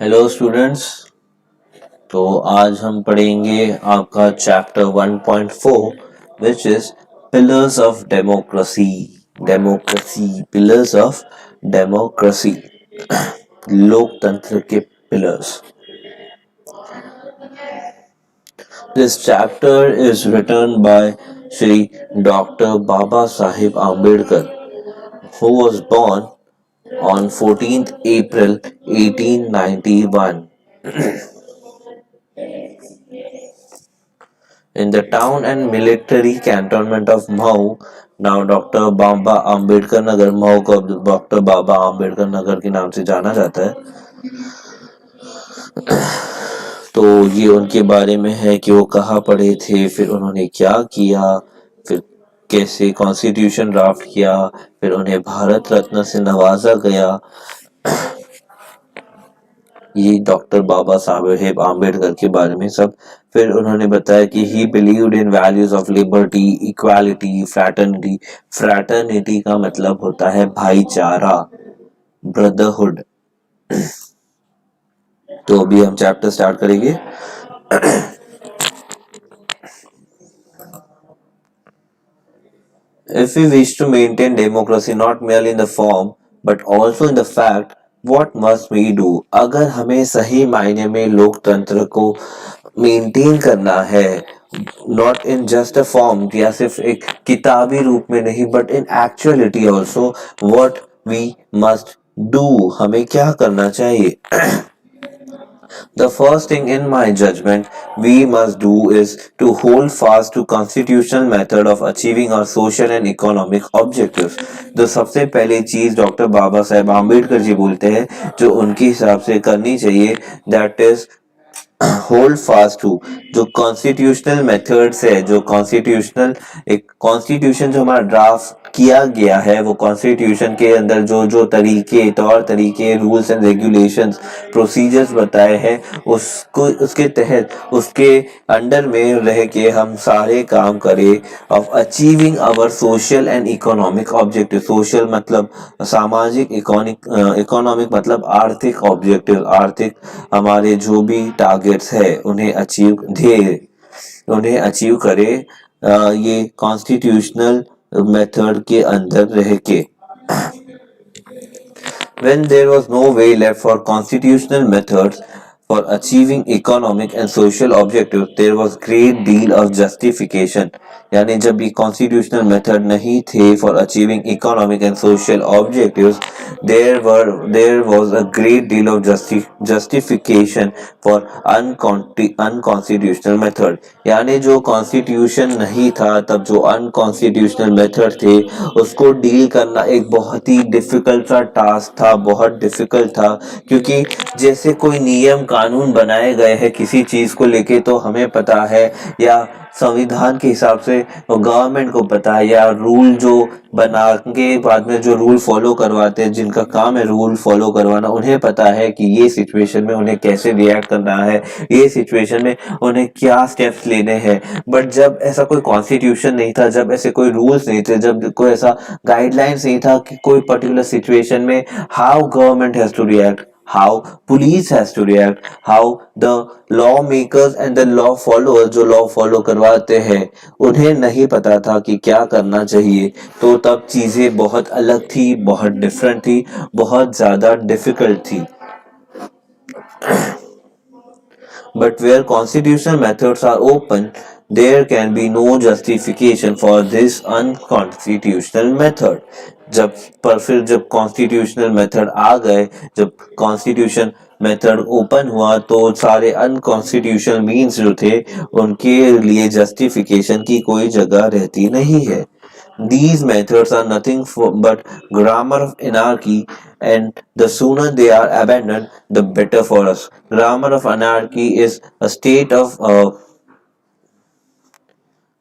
Hello students. तो आज हम पढ़ेंगे आपका chapter 1.4 which is pillars of democracy. Pillars of democracy, लोकतंत्र के pillars. This chapter is written by Shri doctor Baba Sahib Ambedkar, who was born on 14th April 1891 in the town and military cantonment of Mhow, now doctor Baba Ambedkar Nagar. Mhow को अब doctor Baba Ambedkar नगर के नाम से जाना जाता है। तो ये उनके बारे में है कि वो कहाँ पढ़े थे, फिर उन्होंने क्या किया, फिर कैसे कॉन्स्टिट्यूशन ड्राफ्ट किया, फिर उन्हें भारत रत्न से नवाजा गया। ये डॉक्टर बाबा साहेब आम्बेडकर के बारे में सब। फिर उन्होंने बताया कि ही believed in values of liberty, equality, fraternity. Fraternity का मतलब होता है भाईचारा, ब्रदरहुड। तो अभी हम चैप्टर स्टार्ट करेंगे। If we wish to maintain democracy not merely in the form but also in the fact, what must we do? अगर हमें सही मायने में लोकतंत्र को मेंटेन करना है, not in just a form, या सिर्फ एक किताबी रूप में नहीं, but in actuality also, what we must do, हमें क्या करना चाहिए? The first thing in my judgment we must do is to hold fast to constitutional method of achieving our social and economic objectives. तो सबसे पहली चीज doctor Baba Saheb Ambedkar जी बोलते हैं जो उनके हिसाब से करनी चाहिए, that is hold fast to जो कॉन्स्टिट्यूशनल मेथड्स है, जो कॉन्स्टिट्यूशनल एक कॉन्स्टिट्यूशन जो हमारा ड्राफ्ट किया गया है, वो कॉन्स्टिट्यूशन के अंदर जो जो तरीके, तौर तरीके, रूल्स एंड रेगुलेशंस, प्रोसीजर्स बताए हैं, उसको उसके तहत उसके अंडर में रह के हम सारे काम करें of achieving our social and economic objective. Social मतलब सामाजिक, इकोनॉमिक मतलब आर्थिक ऑब्जेक्टिव, आर्थिक हमारे जो भी टारगेट्स है उन्हें अचीव, ध्येय उन्हें अचीव करे ये कॉन्स्टिट्यूशनल मेथड के अंदर रह के। When there was no way left for constitutional methods for achieving economic and social objectives, there was great deal of justification. यानी जब ये constitutional method नहीं थे for achieving economic and social objectives, there was a great deal of justification for unconstitutional method. यानी जो constitution नहीं था तब जो unconstitutional method थे उसको डील करना एक बहुत ही डिफिकल्ट सा टास्क था, बहुत डिफिकल्ट था, क्योंकि जैसे कोई नियम कानून बनाए गए हैं किसी चीज को लेके तो हमें पता है, या संविधान के हिसाब से गवर्नमेंट को पता है, या रूल जो बना के बाद में जो रूल फॉलो करवाते हैं, जिनका काम है रूल फॉलो करवाना, उन्हें पता है कि ये सिचुएशन में उन्हें कैसे रिएक्ट करना है, ये सिचुएशन में उन्हें क्या स्टेप्स लेने हैं। बट जब ऐसा कोई कॉन्स्टिट्यूशन नहीं था, जब ऐसे कोई रूल्स नहीं थे, जब कोई ऐसा गाइडलाइंस नहीं था कि कोई पर्टिकुलर सिचुएशन में how government has to react, how police has to react, how the lawmakers and the law followers जो law follow करवाते हैं उन्हें नहीं पता था कि क्या करना चाहिए। तो तब चीजें बहुत अलग थी, बहुत डिफरेंट थी, बहुत ज्यादा डिफिकल्ट थी। But where constitutional methods are open, there can be no justification for this unconstitutional method. जब कॉन्स्टिट्यूशनल मेथड आ गए, जब कॉन्स्टिट्यूशन मेथड ओपन हुआ तो सारे अनकॉन्स्टिट्यूशनल मीन्स जो थे उनके लिए जस्टिफिकेशन की कोई जगह रहती नहीं है। These methods are nothing but grammar of anarchy, and the sooner they are abandoned, the better for us. Grammar of anarchy is a state of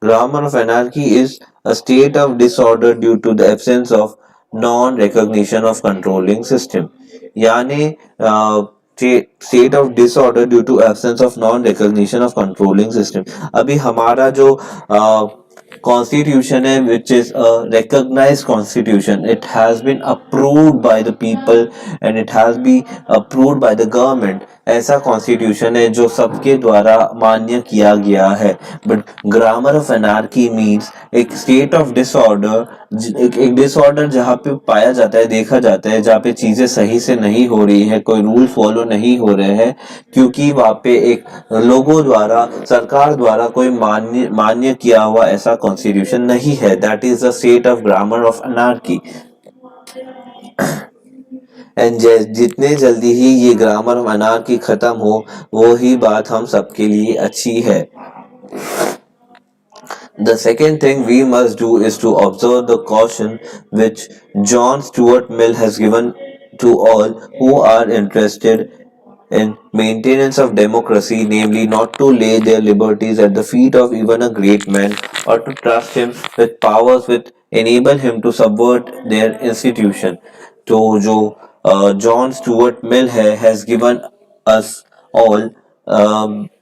grammar of anarchy is a state of disorder due to the absence of non-recognition of controlling system. यानी state of disorder due to absence of non-recognition of controlling system. अभी हमारा जो constitution है which is a recognized constitution. It has been approved by the people and it has been approved by the government. ऐसा constitution है जो सबके द्वारा मान्य किया गया है. But grammar of anarchy means एक स्टेट ऑफ डिसऑर्डर, एक डिसऑर्डर जहाँ पे पाया जाता है, देखा जाता है, जहाँ पे चीजें सही से नहीं हो रही है, कोई रूल फॉलो नहीं हो रहे हैं, क्योंकि वहाँ पे एक लोगों द्वारा, सरकार द्वारा कोई मान्य मान्य किया हुआ ऐसा कॉन्स्टिट्यूशन नहीं है. That is the state of grammar of anarchy. And जितने जल्दी ही ये ग्रामर ऑफ अनार्की खत्म हो, वो ही बात हम सबके लिए अच्छी है. The second thing we must do is to observe the caution which John Stuart Mill has given to all who are interested in maintenance of democracy, namely not to lay their liberties at the feet of even a great man, or to trust him with powers which enable him to subvert their institution. तो जो John Stuart Mill है has given us all,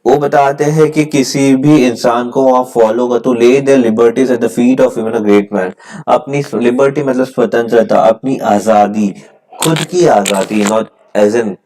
वो बताते हैं कि किसी भी इंसान को आप फॉलो कर, तो lay their liberties at the feet of even a great man. अपनी लिबर्टी मतलब स्वतंत्रता, अपनी आजादी, खुद की आजादी, नॉट एज एन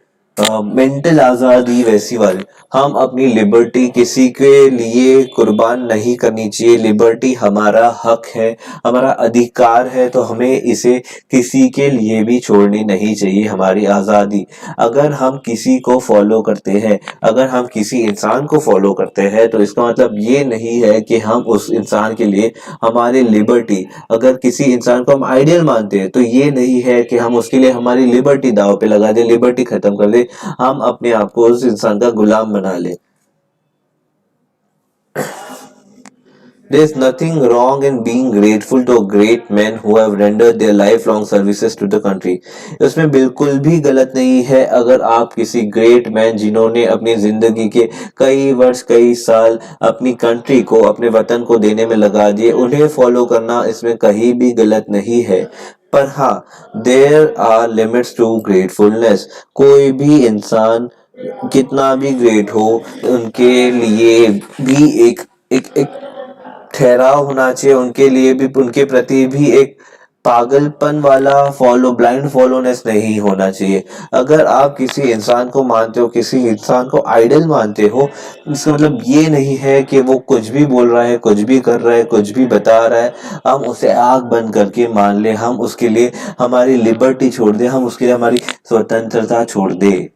मेंटल आजादी वैसी वाली. हम अपनी लिबर्टी किसी के लिए कुर्बान नहीं करनी चाहिए. लिबर्टी हमारा हक है, हमारा अधिकार है, तो हमें इसे किसी के लिए भी छोड़नी नहीं चाहिए. हमारी आजादी, अगर हम किसी को फॉलो करते हैं, अगर हम किसी इंसान को फॉलो करते हैं, तो इसका मतलब ये नहीं है कि हम उस इंसान के लिए हमारी लिबर्टी, अगर किसी इंसान को हम आइडियल मानते हैं, तो ये नहीं है कि हम उसके लिए हमारी लिबर्टी दांव पे लगा दे, लिबर्टी खत्म कर दे, हम अपने आप को उस इंसान का गुलाम बना ले. There is nothing wrong in being grateful to great men who have rendered their lifelong services to the country. इसमें बिल्कुल भी गलत नहीं है अगर आप किसी ग्रेट मैन, जिन्होंने अपनी जिंदगी के कई वर्ष, कई साल अपनी कंट्री को, अपने वतन को देने में लगा दिए, उन्हें फॉलो करना इसमें कहीं भी गलत नहीं है. पर हाँ, there are limits to gratefulness. कोई भी इंसान कितना भी ग्रेट हो, उनके लिए भी एक ठहराव होना चाहिए. उनके लिए भी, उनके प्रति भी एक पागलपन वाला ब्लाइंड फॉलोनेस नहीं होना चाहिए. अगर आप किसी इंसान को मानते हो, किसी इंसान को आइडल मानते हो, इसका मतलब ये नहीं है कि वो कुछ भी बोल रहा है, कुछ भी कर रहा है, कुछ भी बता रहा है, हम उसे आंख बंद करके मान ले, हम उसके लिए हमारी लिबर्टी छोड़ दे, हम उसके लिए हमारी स्वतंत्रता छोड़ दे.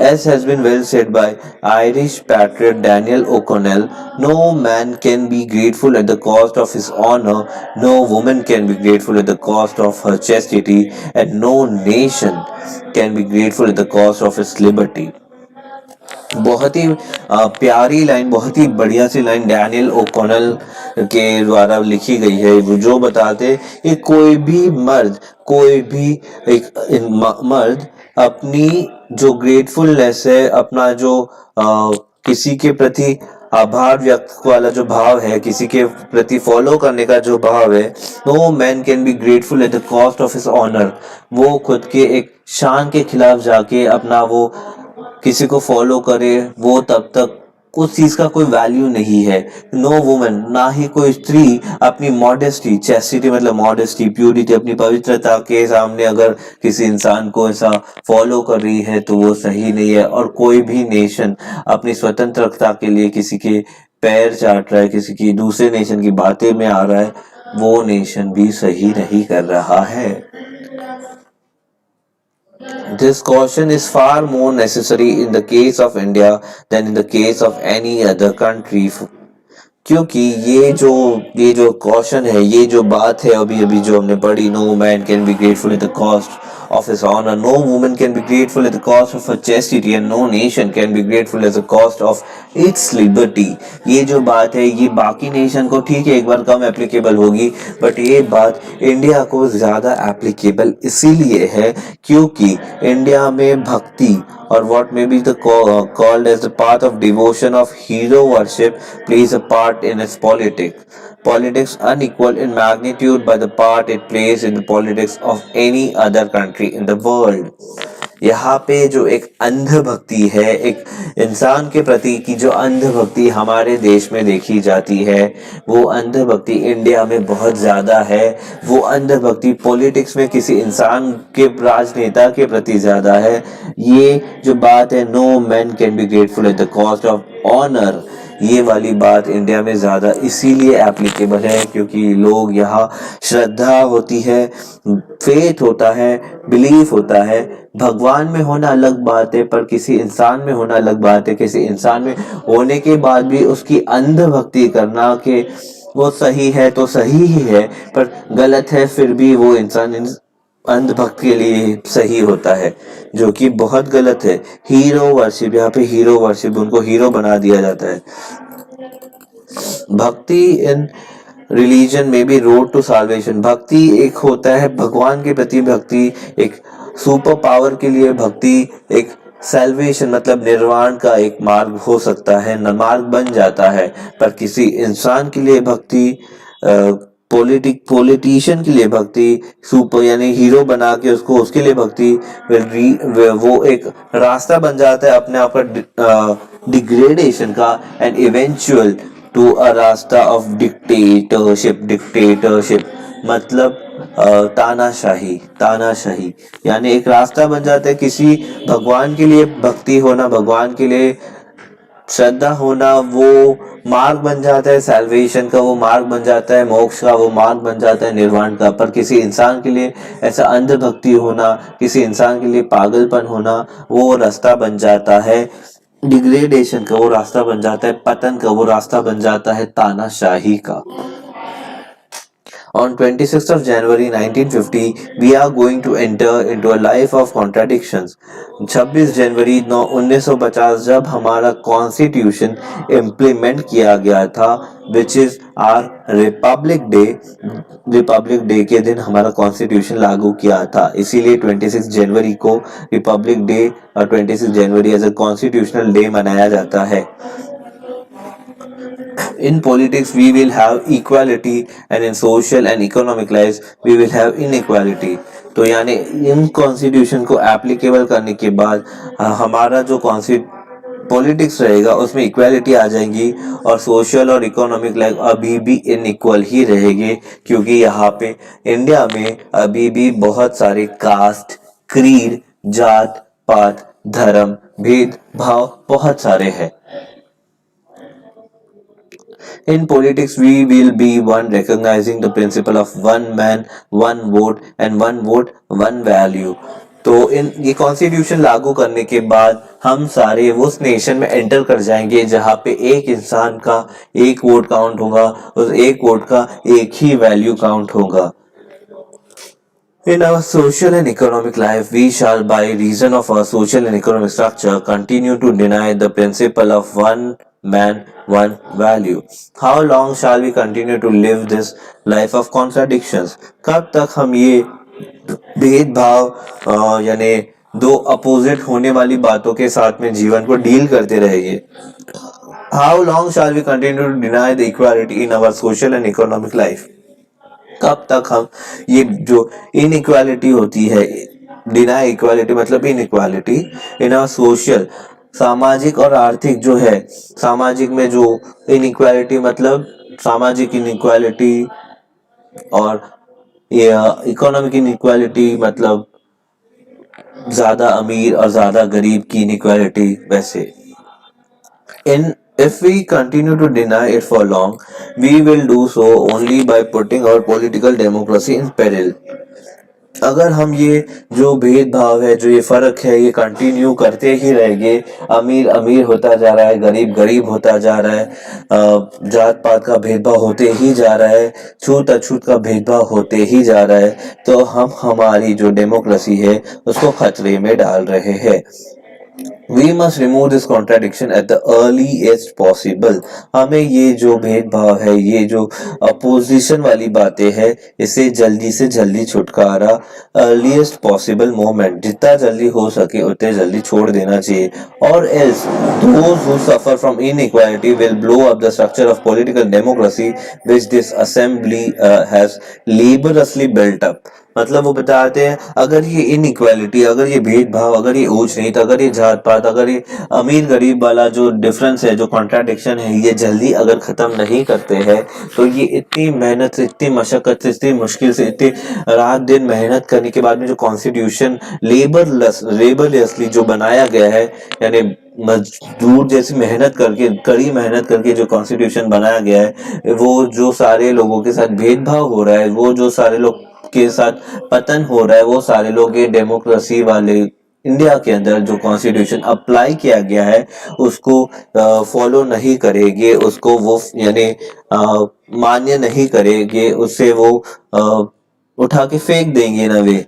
As has been well said by Irish patriot Daniel O'Connell, no man can be grateful at the cost of his honor, no woman can be grateful at the cost of her chastity, and no nation can be grateful at the cost of its liberty. बहुत ही प्यारी line, बहुत ही बढ़िया सी line Daniel ओकॉनल के द्वारा लिखी गई है, जो बताते कि कोई भी मर्द, कोई भी एक मर्द अपनी जो ग्रेटफुलनेस है, अपना जो किसी के प्रति आभार व्यक्त वाला जो भाव है, किसी के प्रति फॉलो करने का जो भाव है, no man can be grateful at the cost of his honour. वो खुद के एक शान के खिलाफ जाके अपना वो किसी को फॉलो करे, वो तब तक उस चीज का कोई वैल्यू नहीं है. नो वुमन, ना ही कोई स्त्री अपनी मॉडेस्टी, चैस्टिटी मतलब मॉडेस्टी, प्यूरिटी, अपनी पवित्रता के सामने अगर किसी इंसान को ऐसा फॉलो कर रही है, तो वो सही नहीं है. और कोई भी नेशन अपनी स्वतंत्रता के लिए किसी के पैर चाट रहा है, किसी की दूसरे नेशन की बातें में आ रहा है, वो नेशन भी सही नहीं कर रहा है. This caution is far more necessary in the case of India than in the case of any other country. क्योंकि ये जो कॉशन है, ये जो बात है अभी अभी जो हमने पढ़ी, no man can be grateful at the cost of his honor, no woman can be grateful at the cost of her chastity, and no nation can be grateful at the cost of its liberty. ये जो बात है, ये बाकी nation को ठीक है एक बार कम एप्लीकेबल होगी, बट ये बात इंडिया को ज्यादा एप्लीकेबल इसीलिए है क्योंकि इंडिया में भक्ति or what may be called as the path of devotion of hero worship plays a part in its politics unequal in magnitude by the part it plays in the politics of any other country in the world. यहाँ पे जो एक अंधभक्ति है, एक इंसान के प्रति की जो अंधभक्ति हमारे देश में देखी जाती है, वो अंधभक्ति इंडिया में बहुत ज्यादा है। वो अंधभक्ति पॉलिटिक्स में किसी इंसान के, राजनेता के प्रति ज्यादा है। ये जो बात है, no man can be grateful at the cost of honour, ये वाली बात इंडिया में ज्यादा इसीलिए एप्लीकेबल है क्योंकि लोग यहाँ, श्रद्धा होती है, फेथ होता है, बिलीफ होता है। भगवान में होना अलग बात है, पर किसी इंसान में होना अलग बात है। किसी इंसान में होने के बाद भी उसकी अंधभक्ति करना कि वो सही है तो सही ही है, पर गलत है फिर भी वो इंसान अंधभक्त के लिए सही होता है, जो कि बहुत गलत है। हीरो वर्शिप, यहाँ पे हीरो वर्शिप, उनको हीरो बना दिया जाता है। भक्ति इन रिलीजन में भी रोड टू साल्वेशन, भक्ति एक होता है भगवान के प्रति भक्ति, एक सुपर पावर के लिए भक्ति, एक सैल्वेशन मतलब निर्वाण का एक मार्ग हो सकता है, मार्ग बन जाता है। पर किसी इंसान के लिए भक्ति, पॉलिटिशियन के लिए भक्ति, सुपर यानी हीरो बना के उसको, उसके लिए भक्ति, वो एक रास्ता बन जाता है अपने आप का डिग्रेडेशन का, एंड इवेंचुअल टू अ रास्ता ऑफ डिक्टेटरशिप मतलब तानाशाही यानी एक रास्ता बन जाता है। किसी भगवान के लिए भक्ति होना, भगवान के लिए श्रद्धा होना, वो मार्ग बन जाता है सैल्वेशन का, वो मार्ग बन जाता है मोक्ष का, वो मार्ग बन जाता है निर्वाण का। पर किसी इंसान के लिए ऐसा अंधभक्ति होना, किसी इंसान के लिए पागलपन होना, वो रास्ता बन जाता है डिग्रेडेशन का, वो रास्ता बन जाता है पतन का, वो रास्ता बन जाता है तानाशाही का। On 26th of January 1950, we are going to enter into a life of contradictions. 26 जनवरी 1950 जब हमारा कॉन्स्टिट्यूशन इम्प्लीमेंट किया गया था, which is our republic day के दिन हमारा कॉन्स्टिट्यूशन लागू किया था। इसीलिए 26 जनवरी को रिपब्लिक डे और 26 जनवरी एज अ कॉन्स्टिट्यूशनल डे मनाया जाता है। In politics we will have equality and in social and economic lives we will have inequality। तो यानी इन कॉन्स्टिट्यूशन को एप्लीकेबल करने के बाद हमारा जो पॉलिटिक्स रहेगा उसमें इक्वालिटी आ जाएगी, और सोशल और इकोनॉमिक लाइफ अभी भी इनइक्वल ही रहेगी, क्योंकि यहाँ पे इंडिया में अभी भी बहुत सारे कास्ट, क्रीड, जात पात, धर्म, भेदभाव बहुत सारे हैं। In politics, we will be one recognizing the principle of one man, one vote and one vote, one value। तो ये कॉन्स्टिट्यूशन लागू करने के बाद हम सारे उस नेशन में एंटर कर जाएंगे जहाँ पे एक इंसान का एक वोट काउंट होगा, उस एक वोट का एक ही वैल्यू काउंट होगा। In our social and economic life, we shall, by reason of our social and economic structure, continue to deny the principle of one man, one value। How long shall we continue to live this life of contradictions? कब तक हम ये भेदभाव यानी दो opposite होने वाली बातों के साथ में जीवन को डील करते रहेंगे? How long shall we continue to deny the equality in our social and economic life? कब तक हम ये जो इनइक्वालिटी होती है, डिनाई इक्वालिटी मतलब इनइक्वालिटी इन आवर सोशल, सामाजिक और आर्थिक जो है, सामाजिक में जो इनइक्वालिटी मतलब सामाजिक इनइक्वालिटी, और ये इकोनॉमिक इनइक्वालिटी मतलब ज्यादा अमीर और ज्यादा गरीब की इनइक्वालिटी। वैसे if we continue to deny it for long, we will do so only by putting our political democracy in peril। अगर हम ये जो भेदभाव है, जो ये फर्क है, ये कंटिन्यू करते ही रहेंगे, अमीर अमीर होता जा रहा है, गरीब गरीब होता जा रहा है, जात पात का भेदभाव होते ही जा रहा है, छूत अछूत का भेदभाव होते ही जा रहा है, तो हम हमारी जो डेमोक्रेसी है उसको खतरे में डाल रहे हैं। We must remove this contradiction at the earliest possible। हमें ये जो भेदभाव है, ये जो अपोजिशन वाली बातें हैं, इसे जल्दी से जल्दी छुटकारा earliest possible moment, जितना जल्दी हो सके उतने जल्दी छोड़ देना चाहिए। और else those who suffer from inequality will blow up the structure of political democracy which this assembly has laboriously built up। मतलब वो बताते हैं अगर ये इनइक्वालिटी, अगर ये भेदभाव, अगर ये ऊंच नीच, अगर ये जात पात, अगर ये अमीर गरीब वाला जो डिफरेंस है, जो कॉन्ट्राडिक्शन है, ये जल्दी अगर खत्म नहीं करते हैं तो ये इतनी मेहनत से, इतनी मशक्कत से, इतनी मुश्किल से, इतनी रात दिन मेहनत करने के बाद में जो कॉन्स्टिट्यूशन लेबरलेसली जो बनाया गया है, यानी मजदूर जैसी मेहनत करके, कड़ी मेहनत करके जो कॉन्स्टिट्यूशन बनाया गया है, वो जो सारे लोगों के साथ भेदभाव हो रहा है, वो जो सारे लोग के साथ पतन हो रहा है, वो सारे लोग ये डेमोक्रेसी वाले इंडिया के अंदर जो कॉन्स्टिट्यूशन अप्लाई किया गया है उसको फॉलो नहीं करेंगे, उसको वो यानी मान्य नहीं करेंगे, उससे वो उठा के फेंक देंगे ना वे।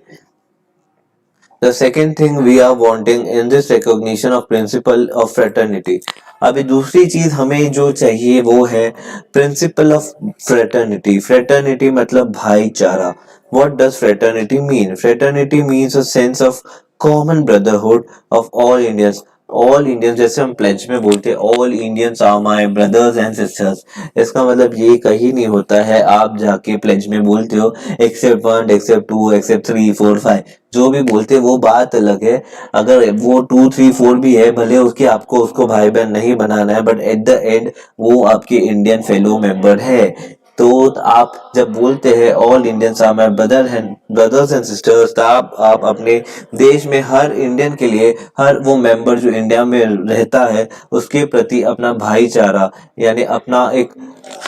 The second thing we are wanting in this recognition of principle of fraternity. अभी दूसरी चीज हमें जो चाहिए वो है प्रिंसिपल ऑफ फ्रेटर्निटी। फ्रेटर्निटी मतलब भाईचारा। What does fraternity mean? Fraternity means a sense of common brotherhood of all Indians. All Indians, जैसे हम प्लेज में बोलते हैं all Indians are my brothers and sisters, इसका मतलब ये कहीं नहीं होता है आप जाके प्लेज में बोलते हो एक्सेप्ट 1 एक्सेप्ट 2 एक्सेप्ट 3 4 5, जो भी बोलते हैं वो बात अलग है। अगर वो 2 3 4 भी है, भले उसके आपको उसको भाई बहन नहीं बनाना है, बट एट द एंड वो आपके इंडियन फेलो मेंबर है। तो आप जब बोलते हैं all Indians are my brothers and sisters, तो आप अपने देश में हर इंडियन के लिए, हर वो मेंबर जो इंडिया में रहता है उसके प्रति अपना भाईचारा, यानी अपना एक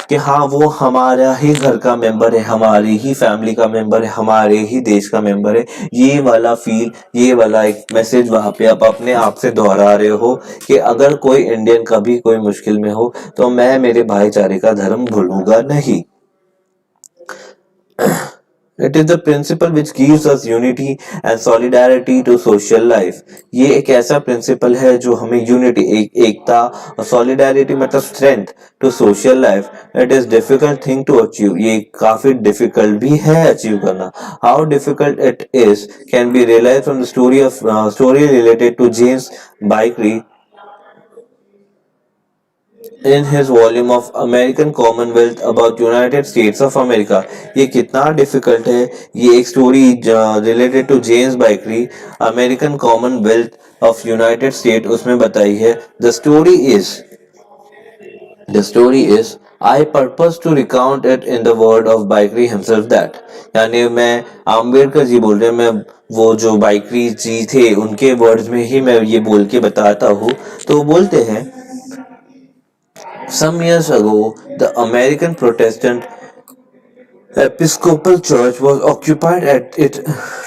कि हाँ वो हमारा ही घर का मेंबर है, हमारी ही फैमिली का मेंबर है, हमारे ही देश का मेंबर है, ये वाला फील, ये वाला एक मैसेज वहां पे आप अपने आप से दोहरा रहे हो कि अगर कोई इंडियन कभी कोई मुश्किल में हो तो मैं मेरे भाईचारे का धर्म भूलूंगा नहीं। It is the principle which gives us unity and solidarity to social life. ये एक ऐसा प्रिंसिपल है जो हमें यूनिटी, एकता और सॉलिडारिटी मतलब strength to social life. It is difficult thing to achieve, ये काफी डिफिकल्ट भी है अचीव करना। How difficult it is can be realize from the story related to James Bikery in his volume of American Commonwealth about United States of America। ये कितना difficult है, ये एक story related to James Bikery American commonwealth of United State उसमें बताई है। The story is I purpose to recount it in the word of Baikri himself that, यानी मैं आम्बेडकर जी बोल रहे हैं, मैं वो जो बाइकरी जी थे उनके वर्ड्स में ही मैं ये बोल के बताता हूँ। तो बोलते हैं Some years ago, the American Protestant Episcopal Church was occupied at its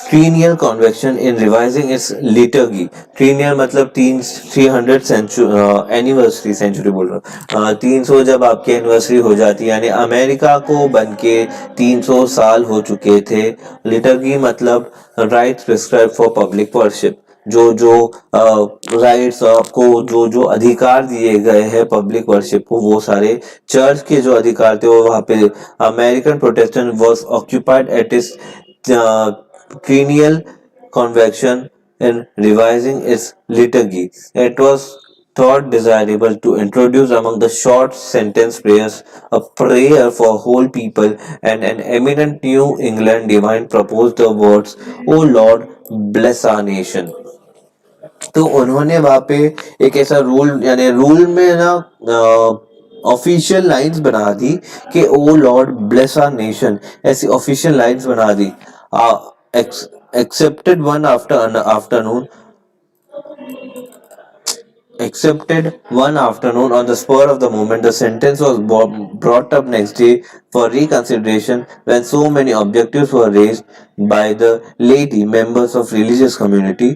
triennial convention in revising its liturgy। Triennial मतलब 300 एनिवर्सरी, सेंचुरी बोल रहा हूँ, 300 जब आपकी एनिवर्सरी हो जाती है, यानी अमेरिका को बन के 300 साल हो चुके थे। लिटर्गी मतलब rights prescribe for public worship, जो जो राइट्स आपको जो जो अधिकार दिए गए हैं पब्लिक वर्शिप को, वो सारे चर्च के जो अधिकार थे वो वहां पे American Protestant was occupied at its triennial convention in revising its liturgy. It was thought desirable to introduce among the short sentence prayers a prayer for whole people, and an eminent New England divine proposed the words, "O Lord, bless our nation." तो उन्होंने वहां पे एक ऐसा rule, यानी rule में ना official lines बना दी कि O Lord bless our nation, ऐसी ऑफिशियल लाइंस बना दी। Accepted one afternoon accepted one afternoon on the spur of the moment. The sentence was brought up next day for reconsideration when so many objectives were raised by the laity members of religious community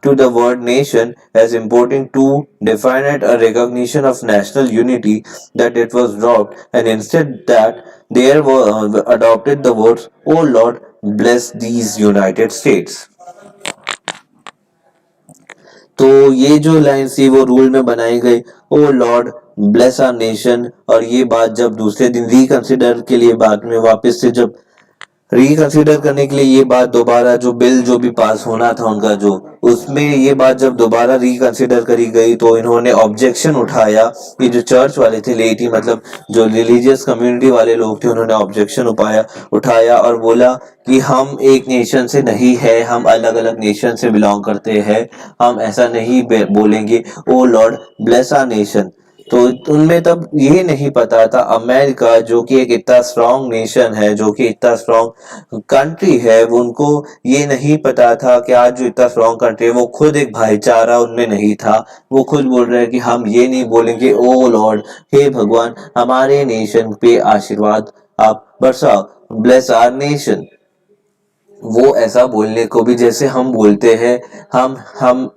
to the word nation as importing to define it a recognition of national unity, that it was dropped, and instead that there were adopted the words, "O Lord, bless these United States." तो ये जो line थी वो rule में बनाई गई, ओ Lord bless our nation. और ये बात जब दूसरे दिन रिकंसिडर के लिए, बाद में वापस से जब रिकंसिडर करने के लिए ये बात दोबारा, जो बिल जो भी पास होना था उनका, जो उसमें ये बात जब दोबारा रिकंसिडर करी गई तो इन्होंने ऑब्जेक्शन उठाया कि जो चर्च वाले थे, लेटी मतलब जो रिलीजियस कम्युनिटी वाले लोग थे, उन्होंने ऑब्जेक्शन उठाया और बोला कि हम एक नेशन से नहीं है, हम अलग अलग नेशन से बिलोंग करते हैं, हम ऐसा नहीं बोलेंगे। ओ लॉर्ड ब्लेस आवर नेशन। तो उनमें तब ये नहीं पता था अमेरिका जो कि एक इतना स्ट्रांग नेशन है, जो कि इतना स्ट्रांग कंट्री है, उनको ये नहीं पता था कि आज जो इतना स्ट्रांग कंट्री है वो खुद एक भाईचारा उनमें नहीं था। वो खुद बोल रहे हैं कि हम ये नहीं बोलेंगे ओ लॉर्ड, हे भगवान हमारे नेशन पे आशीर्वाद आप बरसाओ, ब्लेस आवर नेशन। वो ऐसा बोलने को भी जैसे हम बोलते हैं हम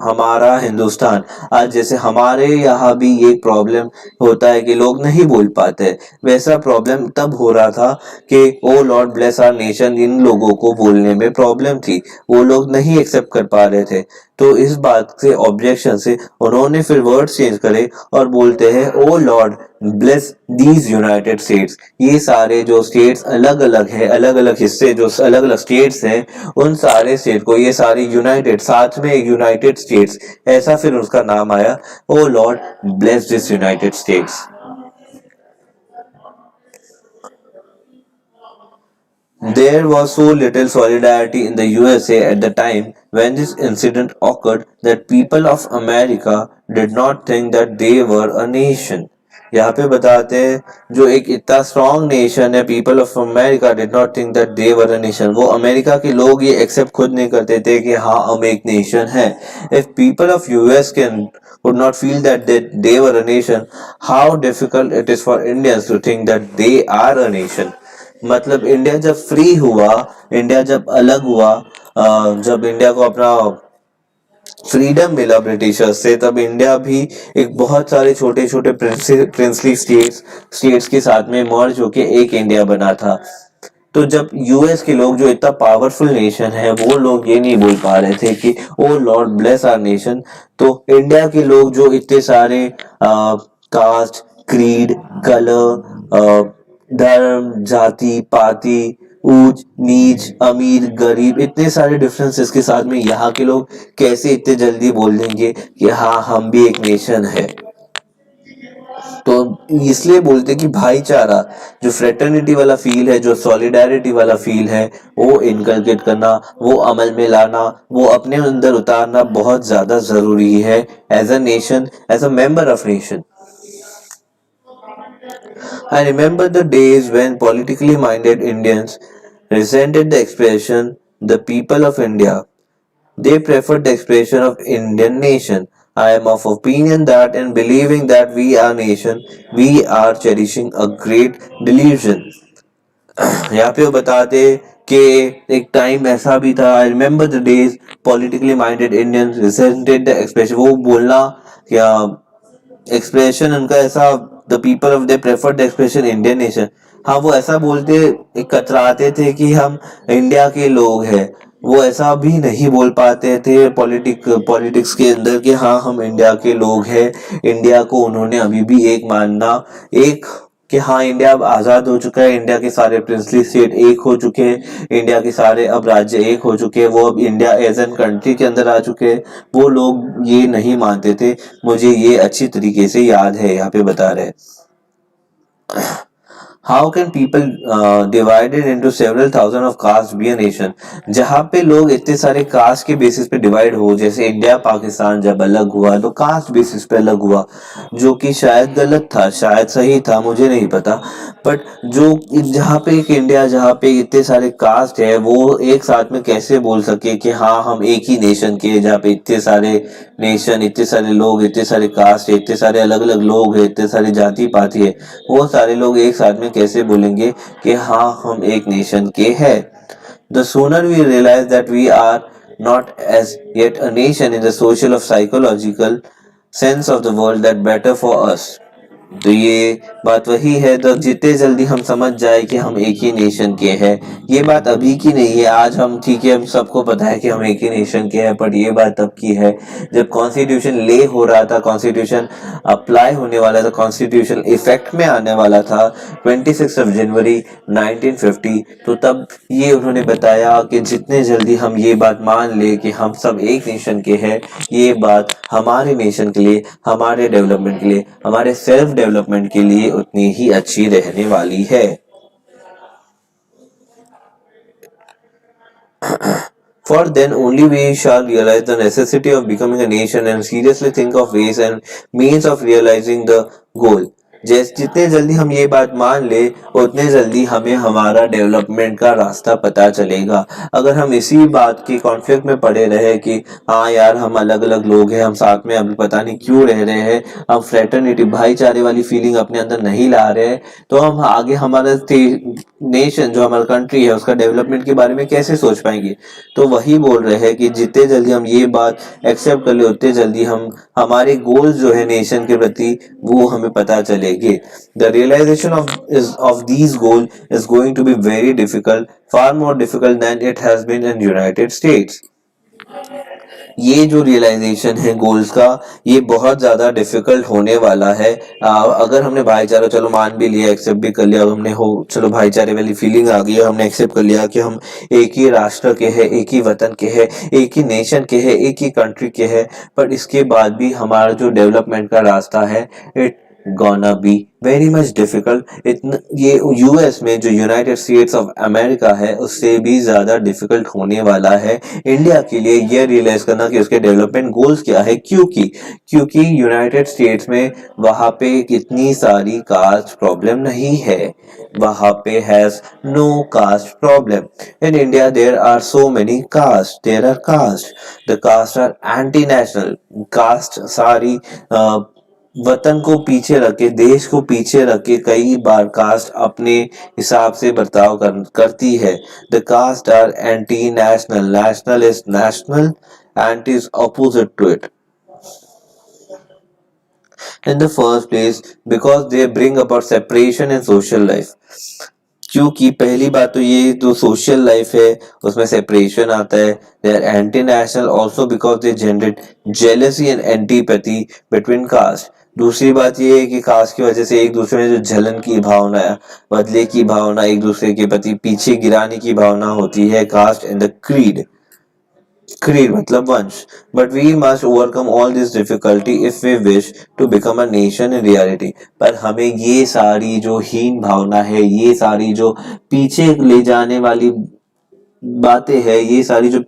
हमारा हिंदुस्तान, आज जैसे हमारे यहाँ भी ये प्रॉब्लम होता है कि लोग नहीं बोल पाते, वैसा प्रॉब्लम तब हो रहा था कि O Lord bless our nation इन लोगों को बोलने में प्रॉब्लम थी, वो लोग नहीं एक्सेप्ट कर पा रहे थे। तो इस बात से ऑब्जेक्शन से उन्होंने फिर वर्ड चेंज करे और बोलते हैं O Lord bless these United States. ये सारे जो स्टेट्स अलग अलग है, अलग अलग हिस्से जो अलग अलग स्टेट्स हैं, उन सारे स्टेट को ये सारे यूनाइटेड, साथ में यूनाइटेड स्टेट्स, ऐसा फिर उसका नाम आया, O Lord bless this United States. There was so little solidarity in the USA at the time when this incident occurred that people of America did not think that they were a nation. यहाँ पे बताते हैं जो एक इतना strong nation है, people of America did not think that they were a nation. वो America के लोग ये एक्सेप्ट खुद नहीं करते थे कि हाँ हम एक नेशन है। If people of US can could not feel that they were a nation, how difficult it is for Indians to think that they are a nation। मतलब इंडिया जब फ्री हुआ, इंडिया जब अलग हुआ, जब इंडिया को अपना फ्रीडम मिला ब्रिटिशर्स से, तब इंडिया भी एक बहुत सारे छोटे छोटे प्रिंसली स्टेट्स के साथ में मर्ज होके एक इंडिया बना था। तो जब यूएस के लोग जो इतना पावरफुल नेशन है, वो लोग ये नहीं बोल पा रहे थे कि O Lord bless our nation, तो इंडिया के लोग जो इतने सारे कास्ट, क्रीड, कलर, धर्म, जाति पाति, ऊंच नीच, अमीर गरीब, इतने सारे डिफरेंसेस के साथ में यहाँ के लोग कैसे इतने जल्दी बोल देंगे कि हाँ हम भी एक नेशन है। तो इसलिए बोलते कि भाईचारा, जो फ्रेटर्निटी वाला फील है, जो सॉलिडारिटी वाला फील है, वो इनकलकेट करना, वो अमल में लाना, वो अपने अंदर उतारना बहुत ज्यादा जरूरी है as a nation, as a member of nation. I remember the days when politically minded Indians resented the expression the people of India. They preferred the expression of Indian nation. I am of opinion that in believing that we are nation, we are cherishing a great delusion. यहाँ पे वो बताते कि एक time ऐसा भी था, I remember the days politically minded Indians resented the expression, वो बोलना क्या एक्सप्रेशन उनका ऐसा, the people of they prefer the expression Indian nation. हाँ वो ऐसा बोलते कतराते थे कि हम इंडिया के लोग हैं। वो ऐसा भी नहीं बोल पाते थे पॉलिटिक्स के अंदर कि हाँ हम इंडिया के लोग हैं। इंडिया को उन्होंने अभी भी एक मानना, एक कि हाँ इंडिया अब आजाद हो चुका है, इंडिया के सारे प्रिंसली स्टेट एक हो चुके हैं, इंडिया के सारे अब राज्य एक हो चुके हैं, वो अब इंडिया एज एन कंट्री के अंदर आ चुके हैं। वो लोग ये नहीं मानते थे। मुझे ये अच्छी तरीके से याद है, यहाँ पे बता रहे how can people divided into several thousand of caste be a nation. जहाँ पे लोग इतने सारे कास्ट के बेसिस पे डिवाइड हो, जैसे इंडिया पाकिस्तान जब अलग हुआ तो कास्ट बेसिस पे अलग हुआ, जो कि शायद गलत था, शायद सही था, मुझे नहीं पता। बट जो जहाँ पे एक इंडिया, जहाँ पे इतने सारे कास्ट है, वो एक साथ में कैसे बोल सके कि हाँ हम एक ही नेशन के, जहाँ पे इतने सारे नेशन, इतने सारे लोग, इतने सारे कास्ट है, इतने सारे अलग अलग लोग है, इतने सारे जाति पाति है, वो सारे लोग एक साथ में कैसे बोलेंगे कि हाँ हम एक नेशन के हैं। The sooner we realize that we are not as yet a nation in the social or psychological sense of the world, that better for us. तो ये बात वही है, तो जितने जल्दी हम समझ जाए कि हम एक ही नेशन के हैं, ये बात अभी की नहीं है। आज हम ठीक है, हम सबको पता है कि हम एक ही नेशन के हैं, पर ये बात तब की है जब कॉन्स्टिट्यूशन ले हो रहा था, कॉन्स्टिट्यूशन अप्लाई होने वाला था, कॉन्स्टिट्यूशन इफेक्ट में आने वाला था 26 जनवरी 1950। तो तब ये उन्होंने बताया कि जितने जल्दी हम ये बात मान ले कि हम सब एक नेशन के हैं, ये बात हमारे नेशन के लिए, हमारे डेवलपमेंट के लिए, हमारे सेल्फ डेवलपमेंट के लिए उतनी ही अच्छी रहने वाली है। For then only we shall realize the necessity of becoming a nation and seriously think of ways and means of realizing the goal. जैसे जितने जल्दी हम ये बात मान ले, उतने जल्दी हमें हमारा डेवलपमेंट का रास्ता पता चलेगा। अगर हम इसी बात के कॉन्फ्लिक्ट में पड़े रहे कि हाँ यार हम अलग अलग लोग हैं, हम साथ में अभी पता नहीं क्यों रह रहे हैं, हम फ्रेटर्निटी भाईचारे वाली फीलिंग अपने अंदर नहीं ला रहे हैं, तो हम आगे हमारा नेशन जो हमारा कंट्री है उसका डेवलपमेंट के बारे में कैसे सोच पाएंगे। तो वही बोल रहे हैं कि जितने जल्दी हम ये बात एक्सेप्ट कर ले, उतने जल्दी हम हमारे गोल्स जो है नेशन के प्रति वो हमें पता चलेगी। The realisation of these goal is going to be very difficult, far more difficult than it has been in United States. ये जो रियलाइजेशन है गोल्स का, ये बहुत ज्यादा डिफिकल्ट होने वाला है। अगर हमने भाईचारा चलो मान भी लिया, एक्सेप्ट भी कर लिया, हमने हो चलो भाईचारे वाली फीलिंग आ गई, हमने एक्सेप्ट कर लिया कि हम एक ही राष्ट्र के हैं, एक ही वतन के हैं, एक ही नेशन के हैं, एक ही कंट्री के हैं, पर इसके बाद भी हमारा जो डेवलपमेंट का रास्ता है, it gonna be very much difficult। इतना ये यूएस में जो यूनाइटेड स्टेट्स ऑफ अमेरिका है उससे भी ज्यादा डिफिकल्ट होने वाला है इंडिया के लिए ये रियलाइज करना कि उसके डेवलपमेंट गोल्स क्या है। क्योंकि यूनाइटेड स्टेट्स में वहां पे इतनी सारी कास्ट प्रॉब्लम नहीं है, वहां पे has no caste problem. In India there are so many caste, there are caste, the caste are anti national. Caste सारी वतन को पीछे रख के, देश को पीछे रख के कई बार कास्ट अपने हिसाब से बर्ताव करती है। The caste are anti national, national is national, anti is opposite to it in the first place because they bring about separation in social life। क्योंकि पहली बात तो ये जो सोशल लाइफ है उसमें सेपरेशन आता है। They are anti national also because they generate jealousy and antipathy between caste. दूसरी बात ये है कि कास्ट की वजह से एक दूसरे में जो जलन की भावना है, बदले की भावना, एक दूसरे के प्रति पीछे गिराने की भावना होती है, कास्ट एंड द क्रीड मतलब वंश। But we must overcome all this difficulty if we wish to become a nation in reality. पर हमें ये सारी जो हीन भावना है, ये सारी जो पीछे ले जाने वाली बातें हैं, ये सारी जो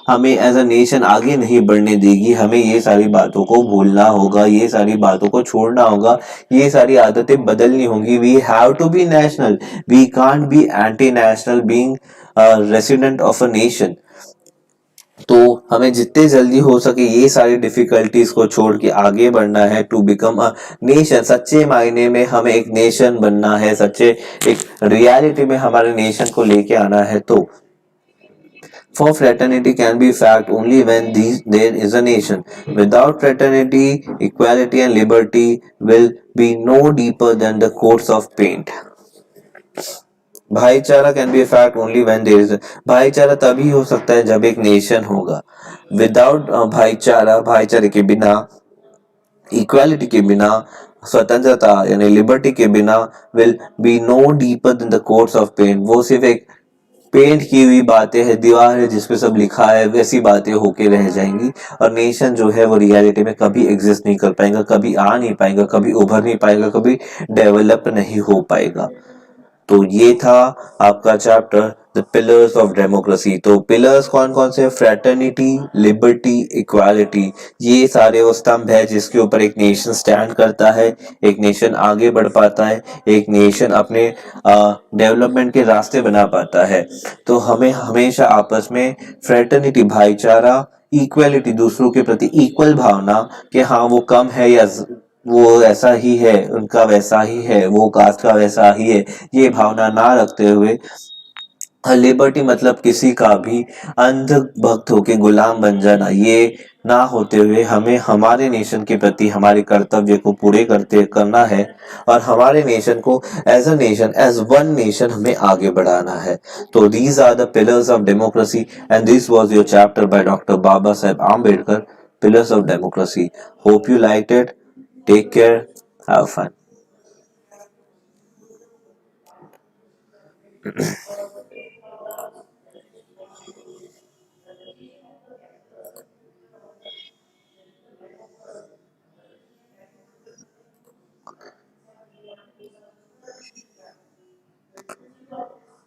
हमें एज अ नेशन आगे नहीं बढ़ने देगी, हमें ये सारी बातों को भूलना होगा, ये सारी बातों को छोड़ना होगा, ये सारी आदतें बदलनी होंगी। We have to be national, we can't be anti national being resident of a nation. तो हमें जितने जल्दी हो सके ये सारी डिफिकल्टीज को छोड़ के आगे बढ़ना है टू बिकम अ नेशन। सच्चे मायने में हमें एक नेशन बनना है, सच्चे एक रियलिटी में हमारे नेशन को लेके आना है। तो for fraternity can be fact only when there is a nation। Without fraternity, equality and liberty will be no deeper than the coats of paint। भाईचारा can be fact only when there is, भाईचारा तभी हो सकता है जब एक nation होगा। Without भाईचारा, भाईचारे के बिना, इक्वालिटी के बिना, स्वतंत्रता यानी लिबर्टी के बिना, will be no deeper than the coats of paint. वो सिर्फ एक पेंट की हुई बातें हैं, दीवार है जिसपे सब लिखा है, वैसी बातें होके रह जाएंगी। और नेशन जो है वो रियलिटी में कभी एग्जिस्ट नहीं कर पाएगा, कभी आ नहीं पाएगा, कभी उभर नहीं पाएगा, कभी डेवलप नहीं हो पाएगा। तो ये था आपका chapter the pillars of democracy. तो पिलर्स कौन कौन से? Fraternity, liberty, equality. ये सारे वो स्तंभ है जिसके ऊपर एक नेशन स्टैंड करता है, एक नेशन आगे बढ़ पाता है, एक नेशन अपने डेवलपमेंट के रास्ते बना पाता है। तो हमें हमेशा आपस में फ्रेटर्निटी, भाईचारा, इक्वालिटी, दूसरों के प्रति इक्वल भावना कि हाँ वो कम है या वो ऐसा ही है, उनका वैसा ही है, वो कास्ट का वैसा ही है, ये भावना ना रखते हुए लिबर्टी मतलब किसी का भी अंध भक्त होके गुलाम बन जाना, ये ना होते हुए हमें हमारे नेशन के प्रति हमारे कर्तव्य को पूरे करते करना है और हमारे नेशन को as a nation, as one nation हमें आगे बढ़ाना है। तो these are the pillars of democracy and this was your chapter by doctor Baba Saheb Ambedkar, pillars of democracy. Hope you liked it. Take care, have fun.